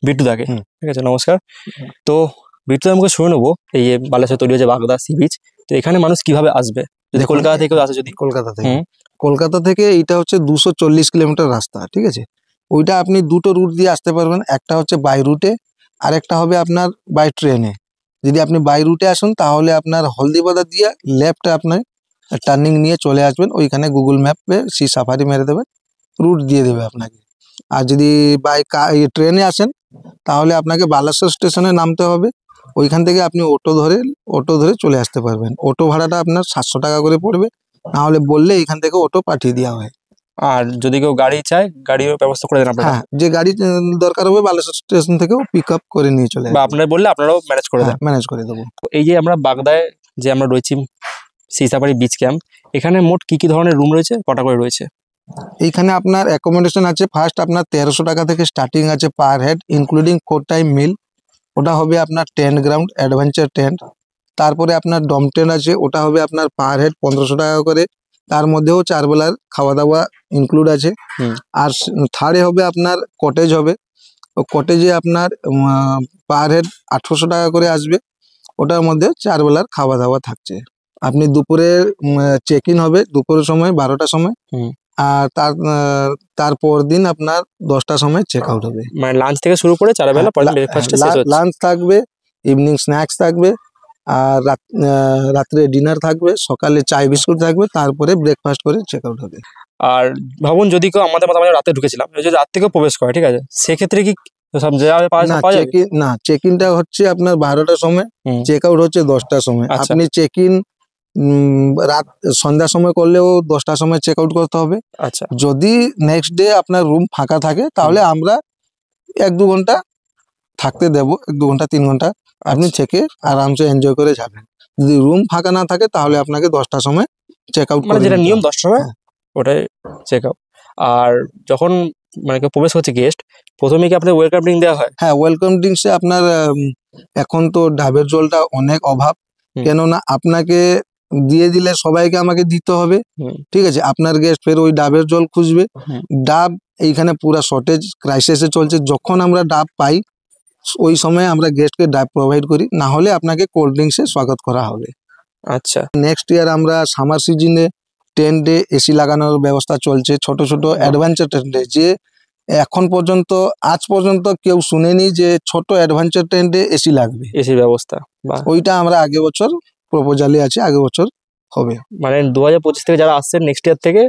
বিট্টুদাকে। ঠিক আছে, নমস্কার। তো বিট্টুদা, আমাকে শুনে নেবো এই যে বালেশ্বর তৈরি হয়েছে বাগদা সি বিচ, তো এখানে মানুষ কিভাবে আসবে যদি কলকাতা থেকে আসে? যদি কলকাতা থেকে এইটা হচ্ছে 240 কিলোমিটার রাস্তা, ঠিক আছে। ওইটা আপনি দুটো রুট দিয়ে আসতে পারবেন, একটা হচ্ছে বাই রুটে আর একটা হবে আপনার বাই ট্রেনে। যদি আপনি বাই রুটে আসুন তাহলে আপনার হলদিবাজার দিয়ে লেফটে আপনার টার্নিং নিয়ে চলে আসবেন, ওইখানে গুগল ম্যাপে সি সাফারি মেরে দেবেন, রুট দিয়ে দেবে আপনাকে। আর যদি বাই ট্রেনে আসেন তাহলে আপনাকে বালেশ্বর স্টেশনে নামতে হবে, ওইখান থেকে আপনি অটো ধরে চলে আসতে পারবেন। অটো ভাড়াটা আপনার 700 টাকা করে পড়বে, নাহলে বললে এখান থেকে অটো পাঠিয়ে দেওয়া হয়। আর যদি কেউ গাড়ি চায়, গাড়ির ব্যবস্থা করে দেন আপনারা? হ্যাঁ, যে গাড়ি দরকার হবে বালেশ্বর স্টেশন থেকেও পিক আপ করে নিয়ে চলে বা আপনারা বললে আপনারাও ম্যানেজ করে দেন? ম্যানেজ করে দেবো। এই যে আমরা বাগদায় যে আমরা রয়েছি সি সাফারি বিচ ক্যাম্প, এখানে মোট কি কি ধরনের রুম রয়েছে, কটা করে রয়েছে? এইখানে আপনার অ্যাকোমোডেশন আছে, ফার্স্ট আপনার 1300 টাকা থেকে স্টার্টিং আছে পার হেড, ইনক্লুডিং 4 টাইম মিল। ওটা হবে আপনার টেন্ট গ্রাউন্ড অ্যাডভেঞ্চার টেন্ট। তারপরে আপনার ডম টেন্ট আছে, ওটা হবে আপনার পার হেড 1500 টাকা করে, তার মধ্যেও 4 বেলার খাওয়া দাওয়া ইনক্লুড আছে। আর থার্ডে হবে আপনার কটেজ হবে, ও কটেজে আপনার পার হেড 800 টাকা করে আসবে, ওটার মধ্যে 4 বেলার খাওয়া দাওয়া থাকছে। আপনি দুপুরে চেক ইন হবে দুপুরের সময় 12টার সময়, আর তারপর দিন আপনার 10টার সময় চেক আউট হবে। মানে লাঞ্চ থেকে শুরু করে 4 বেলা পরে ব্রেকফাস্টে শেষ হচ্ছে। লাঞ্চ থাকবে, ইভিনিং স্ন্যাক্স থাকবে, আর রাত্রে ডিনার থাকবে, সকালে চায় বিস্কুট থাকবে, তারপরে ব্রেকফাস্ট করে চেক আউট হবে। আর ভাবুন যদি কেউ আমাদের মতো রাতে ঢুকেছিলাম, যদি রাত থেকেও প্রবেশ করে, ঠিক আছে, সেক্ষেত্রে কি সব জায়গায় পাওয়া যাবে? না, চেক ইনটা হচ্ছে আপনার 12টার সময়, চেক আউট হচ্ছে 10টার সময়। আচ্ছা। আপনি চেক ইন রাত সন্ধ্যার সময় করলেও 10টার সময় চেক আউট করতে হবে। আচ্ছা। যদি নেক্সট ডে আপনার রুম ফাঁকা থাকে তাহলে আমরা 1-2 ঘন্টা থাকতে দেবো, 1-2 ঘন্টা 3 ঘন্টা আপনি থেকে আরামসে এনজয় করে যাবেন। যদি রুম ফাঁকা না থাকে তাহলে আপনাকে 10টার সময় চেক আউট, মানে যেটা নিয়ম 10টার সময় ওটাই চেক আউট। আর যখন মানে কেউ প্রবেশ করছে গেস্ট, প্রথমে কি আপনাদের ওয়েলকাম ড্রিঙ্ক দেওয়া হয়? হ্যাঁ, ওয়েলকাম ড্রিঙ্কসে আপনার এখন তো ডাবের জলটা অনেক অভাব, কেননা আপনাকে দিয়ে দিলে সবাইকে আমাকে দিতে হবে, ঠিক আছে। আপনার গেস্ট ফের ওই ডাবের জল খুঁজবে। ডাব এইখানে পুরা শর্টেজ ক্রাইসিসে চলছে, যখন আমরা ডাব পাই ওই সময় আমরা গেস্টকে ডাব প্রোভাইড করি, না হলে আপনাকে কোল্ড ড্রিঙ্কসে স্বাগত করা হবে। আচ্ছা। নেক্সট ইয়ার আমরা সামার সিজনে টেন্টে এসি লাগানোর ব্যবস্থা চলছে, ছোট ছোট অ্যাডভেঞ্চার টেন্টে। যে এখন পর্যন্ত আজ পর্যন্ত কেউ শুনেনি যে ছোট অ্যাডভেঞ্চার টেন্টে এসি লাগবে, এসির ব্যবস্থা। ওইটা আমরা আগে বছর প্রপোজালে আছে, আগে বছর হবে। মানে 2025 থেকে যারা আসছেন নেক্সট ইয়ার থেকে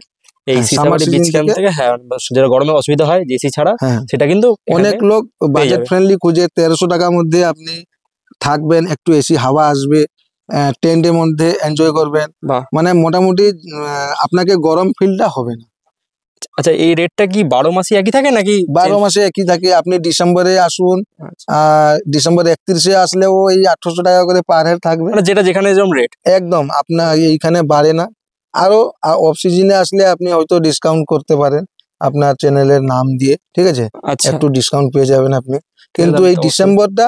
এই সি সাফারি বিচ ক্যাম্প থেকে, হ্যাঁ, যেটা গরমে অসুবিধা হয় যে এসি ছাড়া, সেটা কিন্তু অনেক লোক বাজেট ফ্রেন্ডলি খুঁজে 1300 টাকার মধ্যে আপনি থাকবেন, একটু এসি হাওয়া আসবে, টেন্টের মধ্যে এনজয় করবেন, মানে মোটামুটি আপনাকে গরম ফিলটা হবে না। আচ্ছা, এই রেটটা কি 12 মাসই একই থাকে নাকি? 12 মাসে একই থাকে। আপনি ডিসেম্বরে আসুন, ডিসেম্বর 31-এ আসলেও এই 800 টাকা করে পার হেড থাকবে, মানে যেটা যেখানে যেরকম রেট একদম আপনার এইখানে বাড়ে না। আরো অফ সিজনে আসলে আপনি হয়তো ডিসকাউন্ট করতে পারেন আপনার চ্যানেলের নাম দিয়ে, ঠিক আছে, একটু ডিসকাউন্ট পেয়ে যাবেন আপনি। কিন্তু এই ডিসেম্বরটা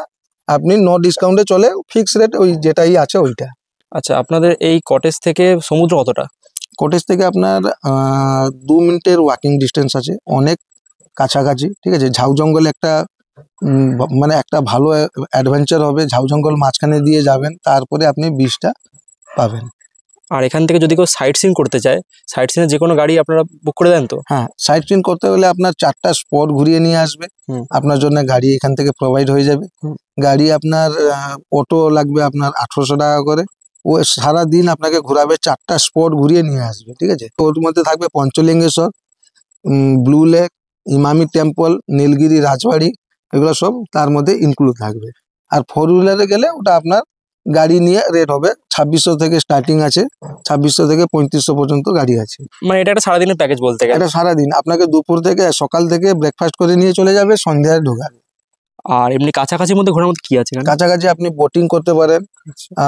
আপনি নো ডিসকাউন্টে চলে, ফিক্স রেট ওই যেটাই আছে ওইটা। আচ্ছা, আপনাদের এই কটেজ থেকে সমুদ্র কতটা? কটেজ থেকে আপনার 2 মিনিটের ওয়াকিং ডিস্টেন্স আছে, অনেক কাছাকাছি, ঠিক আছে। ঝাউ জঙ্গলে একটা মানে একটা ভালো অ্যাডভেঞ্চার হবে, ঝাউ জঙ্গল মাঝখানে দিয়ে যাবেন, তারপরে আপনি বিচটা পাবেন। আর এখান থেকে যদি কেউ সাইট সিন করতে চায়, সাইট সিনের যে কোনো গাড়ি আপনারা বুক করে দেন তো? হ্যাঁ, সাইট সিন করতে হলে আপনার 4টা স্পট ঘুরিয়ে নিয়ে আসবে, আপনার জন্য গাড়ি এখান থেকে প্রোভাইড হয়ে যাবে। গাড়ি আপনার অটো লাগবে আপনার 1800 টাকা করে, ও সারা দিন আপনাকে ঘোরাবে, 4টা স্পট ঘুরিয়ে নিয়ে আসবে, ঠিক আছে। ওর মধ্যে থাকবে Panchalingeswar, blue lake, Emami temple, Nilgiri Rajbari, এগুলো সব তার মধ্যে ইনক্লুড থাকবে। আর 4 হুইলারে গেলে ওটা আপনার গাড়ি নিয়ে রেট হবে 2600 থেকে স্টার্টিং আছে, 2600 থেকে 3500 পর্যন্ত গাড়ি আছে। মানে এটা একটা সারাদিনের প্যাকেজ বলতে গেলে। এটা সারাদিন আপনাকে দুপুর থেকে সকাল থেকে ব্রেকফাস্ট করে নিয়ে চলে যাবে, সন্ধ্যায় ঢোকাবে। আর এমনি কাছাকাছির মধ্যে ঘোরার মধ্যে কি আছে এখানে? কাছাকাছি আপনি বোটিং করতে পারেন,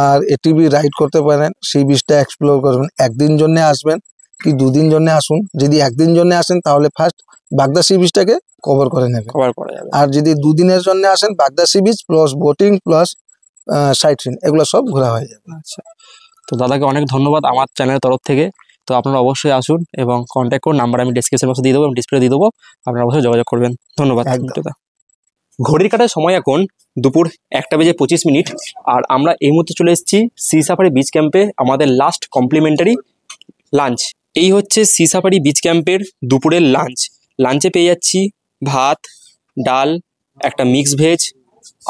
আর এটিভি রাইড করতে পারেন, সি বিচটা এক্সপ্লোর করবেন। একদিন জন্য আসবেন কি 2 দিন জন্য আসুন। যদি একদিন জন্য আসেন তাহলে ফার্স্ট বাগদা সি বিচটাকে কভার করে নেবেন, কভার করা যাবে। আর যদি 2 দিনের জন্য আসেন Bagda sea beach plus boating plus sightseeing এগুলো সব ঘোরা হয়ে যাবে। আচ্ছা, তো দাদাকে অনেক ধন্যবাদ আমার চ্যানেলের তরফ থেকে। তো আপনারা অবশ্যই আসুন এবং কন্ট্যাক্ট করুন, নাম্বার আমি ডেসক্রিপশন বক্সে দিয়ে দেবো, ডিসপ্লে দিয়ে দেবো, আপনারা অবশ্যই যোগাযোগ করবেন। ধন্যবাদ। একদম। ঘড়ির কাটার সময় এখন দুপুর 1:25, আর আমরা এই মুহূর্তে চলে এসেছি সি সাফারি বিচ ক্যাম্পে আমাদের লাস্ট কমপ্লিমেন্টারি লাঞ্চ। এই হচ্ছে সি সাফারি বিচ ক্যাম্পের দুপুরের লাঞ্চ। লাঞ্চে পেয়ে যাচ্ছি ভাত, ডাল, একটা মিক্স ভেজ,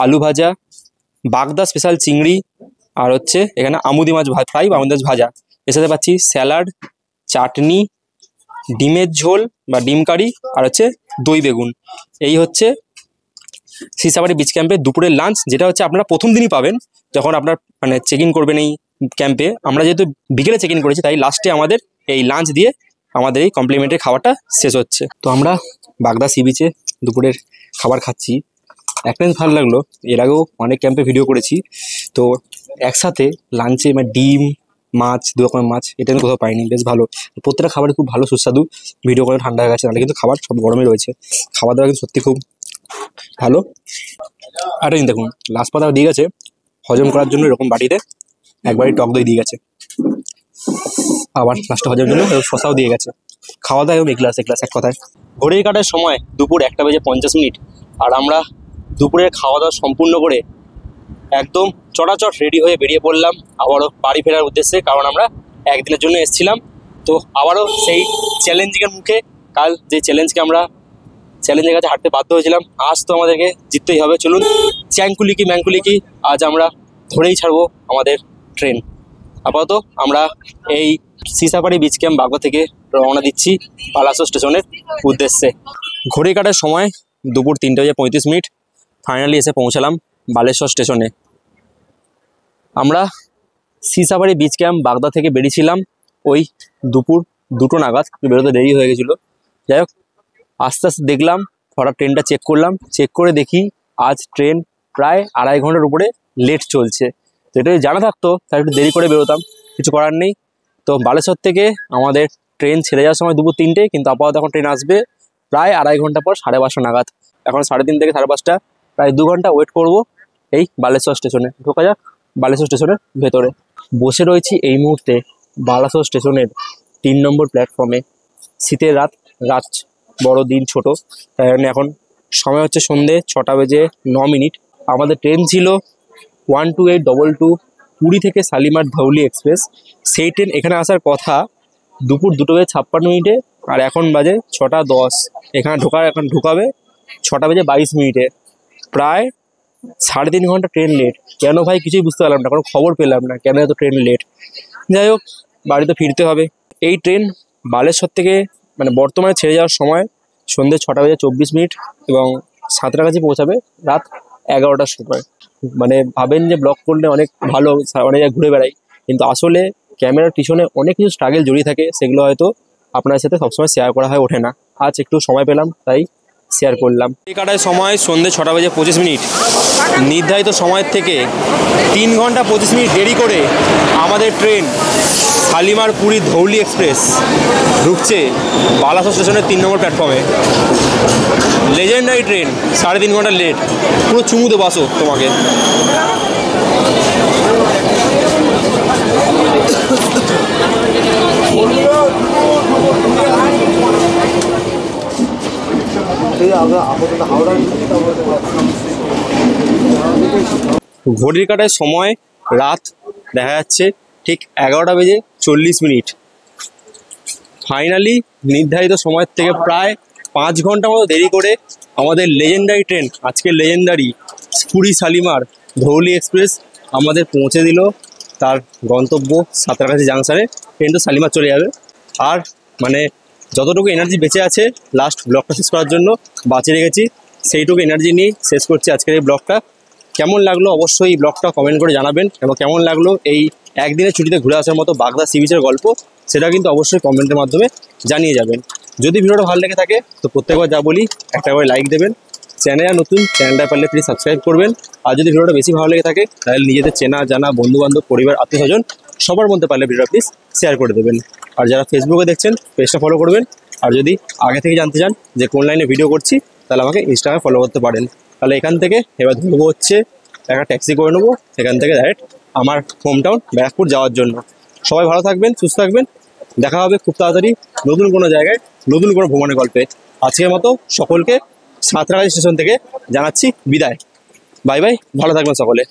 আলু ভাজা, বাগদা স্পেশাল চিংড়ি, আর হচ্ছে এখানে আমুদি মাছ ফ্রাই বা আমুদি মাছ ভাজা। এর সাথে পাচ্ছি স্যালাড, চাটনি, ডিমের ঝোল বা ডিম কারি, আর হচ্ছে দই বেগুন। এই হচ্ছে সি সাফারি বিচ ক্যাম্পে দুপুরের লাঞ্চ, যেটা হচ্ছে আপনারা প্রথম দিনই পাবেন যখন আপনার মানে চেক ইন করবেন এই ক্যাম্পে। আমরা যেহেতু বিকেলে চেক ইন করেছি তাই লাস্টে আমাদের এই লাঞ্চ দিয়ে আমাদের এই কমপ্লিমেন্টারি খাবারটা শেষ হচ্ছে। তো আমরা বাগদা সি বিচে দুপুরের খাবার খাচ্ছি। একটা জিনিস ভালো লাগলো, এর আগেও অনেক ক্যাম্পে ভিডিও করেছি, তো একসাথে লাঞ্চে মানে ডিম, মাছ, 2 রকমের মাছ, এটা আমি কোথাও পাইনি। বেশ ভালো, প্রত্যেকটা খাবারই খুব ভালো সুস্বাদু। ভিডিও করে ঠান্ডা হয়ে গেছে, নাহলে কিন্তু খাবার সব গরমে রয়েছে। খাবার দাবার কিন্তু সত্যি খুব ভালো। আর এই দেখুন লাস্ট পাতা দিয়ে গেছে হজম করার জন্য, এরকম বাটিতে একবারই টক দই দিয়ে গেছে, আবার লাস্টে হজমের জন্য শসাও দিয়ে গেছে। খাওয়া দাওয়া এবং এক্লাস এক কথায়। ঘড়ির কাটার সময় দুপুর 1:50, আর আমরা দুপুরের খাওয়া দাওয়া সম্পূর্ণ করে একদম চটাচট রেডি হয়ে বেরিয়ে পড়লাম আবারও বাড়ি ফেরার উদ্দেশ্যে, কারণ আমরা একদিনের জন্য এসেছিলাম। তো আবারও সেই চ্যালেঞ্জিংয়ের মুখে, কাল যে চ্যালেঞ্জের কাছে হাঁটতে বাধ্য হয়েছিলাম, আজ তো আমাদেরকে জিততেই হবে। চলুন ম্যাঙ্কুলিকি আজ আমরা ধরেই ছাড়বো আমাদের ট্রেন। আপাতত আমরা এই সি সাফারি বিচ ক্যাম্প বাগদা থেকে রওনা দিচ্ছি পালাসো স্টেশনের উদ্দেশ্যে। ঘড়ি কাটার সময় দুপুর 3:35, ফাইনালি এসে পৌঁছালাম বালেশ্বর স্টেশনে। আমরা সি সাফারি বিচ ক্যাম্প বাগদা থেকে বেরিয়েছিলাম ওই দুপুর 2টো নাগাদ, বেরোতে দেরি হয়ে গেছিলো। যাই হোক, আস্তে আস্তে দেখলাম, হঠাৎ ট্রেনটা চেক করে দেখি আজ ট্রেন প্রায় 2.5 ঘন্টার উপরে লেট চলছে। তো এটা জানা থাকতো তাই একটু দেরি করে বেরোতাম, কিছু করার নেই। তো বালেশ্বর থেকে আমাদের ট্রেন ছেড়ে যাওয়ার সময় দুপুর 3টে, কিন্তু আপাতত এখন ট্রেন আসবে প্রায় 2.5 ঘন্টা পর 5:30 নাগাদ। এখন 3:30 থেকে 5:30, প্রায় 2 ঘন্টা ওয়েট করব এই বালেশ্বর স্টেশনে। ঢোকা যাক বালেশ্বর স্টেশনের ভেতরে। বসে রয়েছি এই মুহূর্তে বালেশ্বর স্টেশনের 3 নম্বর প্ল্যাটফর্মে। শীতের রাত বড়, দিন ছোট, তাই জন্য এখন সময় হচ্ছে সন্ধে 6:09। আমাদের ট্রেন ছিল 12822 পুরী থেকে শালিমার ধৌলি এক্সপ্রেস। সেই ট্রেন এখানে আসার কথা দুপুর 2:56, আর এখন বাজে 6:10। এখানে ঢোকাবে 6:22। প্রায় 3.5 ঘন্টা ট্রেন লেট। কেন ভাই কিছুই বুঝতে পারলাম না, কোনো খবর পেলাম না কেন এত ট্রেন লেট। যাই হোক, বাড়িতে ফিরতে হবে। এই ট্রেন বালেশ্বর থেকে মানে বর্তমানে ছেড়ে যাওয়ার সময় সন্ধ্যে 6:24 এবং সাঁতরাগাছি পৌঁছাবে রাত 11টার সময়। মানে ভাবেন যে ব্লগ করলে অনেক ভালো, অনেক জায়গায় ঘুরে বেড়াই, কিন্তু আসলে ক্যামেরার পিছনে অনেক কিছু স্ট্রাগল জড়িয়ে থাকে, সেগুলো হয়তো আপনার সাথে সবসময় শেয়ার করা হয়ে ওঠে না। আজ একটু সময় পেলাম তাই শেয়ার করলাম। এই কাটায় সময় সন্ধ্যে 6:25। নির্ধারিত সময়ের থেকে 3 ঘন্টা 25 মিনিট দেরি করে আমাদের ট্রেন শালিমার পুরী ধৌলি এক্সপ্রেস ঢুকছে বালাসোর স্টেশনের 3 নম্বর প্ল্যাটফর্মে। লেজেন্ডারি ট্রেন, 3.5 ঘন্টা লেট। পুরো চুমু দেবো আসো তোমাকে। ঘড়ির কাটায় সময় রাত দেখা যাচ্ছে ঠিক 11:40 ফাইনালি নির্ধারিত সময়ের থেকে প্রায় 5 ঘন্টা মতো দেরি করে আমাদের লেজেন্ডারি ট্রেন, আজকের লেজেন্ডারি পুরী শালিমার ধৌলি এক্সপ্রেস আমাদের পৌঁছে দিল তার গন্তব্য সাঁতরাগাছি জাংশনে। ট্রেন তো শালিমার চলে যাবে, আর মানে যতটুকু এনার্জি বেঁচে আছে লাস্ট ব্লগটা শেষ করার জন্য বাঁচিয়ে রেখেছি, সেইটুকু এনার্জি নিয়ে শেষ করছি আজকের এই ব্লগটা। কেমন লাগলো অবশ্যই এই ব্লগটা কমেন্ট করে জানাবেন, এবং কেমন লাগলো এই একদিনের ছুটিতে ঘুরে আসার মতো বাগদা সি বিচের গল্প, সেটা কিন্তু অবশ্যই কমেন্টের মাধ্যমে জানিয়ে যাবেন। যদি ভিডিওটা ভালো লেগে থাকে তো প্রত্যেকবার যা বলি একটা করে লাইক দেবেন, চ্যানেলে নতুন চ্যানেলটা পারলে প্লিজ সাবস্ক্রাইব করবেন, আর যদি ভিডিওটা বেশি ভালো লেগে থাকে তাহলে নিজেদের চেনা জানা বন্ধুবান্ধব পরিবার আত্মীয় স্বজন সবার মধ্যে পারলে ভিডিওটা প্লিজ শেয়ার করে দেবেন। আর যারা ফেসবুকে দেখছেন পেজটা ফলো করবেন, আর যদি আগে থেকে জানতে চান যে কোন লাইনে ভিডিও করছি তাহলে আমাকে ইনস্টাগ্রামে ফলো করতে পারেন। তাহলে এখান থেকে এবার ধরবো হচ্ছে একটা ট্যাক্সি করে নেবো এখান থেকে ডাইরেক্ট আমার হোম টাউন ব্যারাকপুর যাওয়ার জন্য। সবাই ভালো থাকবেন, সুস্থ থাকবেন, দেখা হবে খুব তাড়াতাড়ি নতুন কোনো জায়গায় নতুন কোনো ভ্রমণের গল্পে। আজকের মতো সকলকে সাঁতরাগাছি স্টেশন থেকে জানাচ্ছি বিদায়। বাই বাই, ভালো থাকবেন সকলে।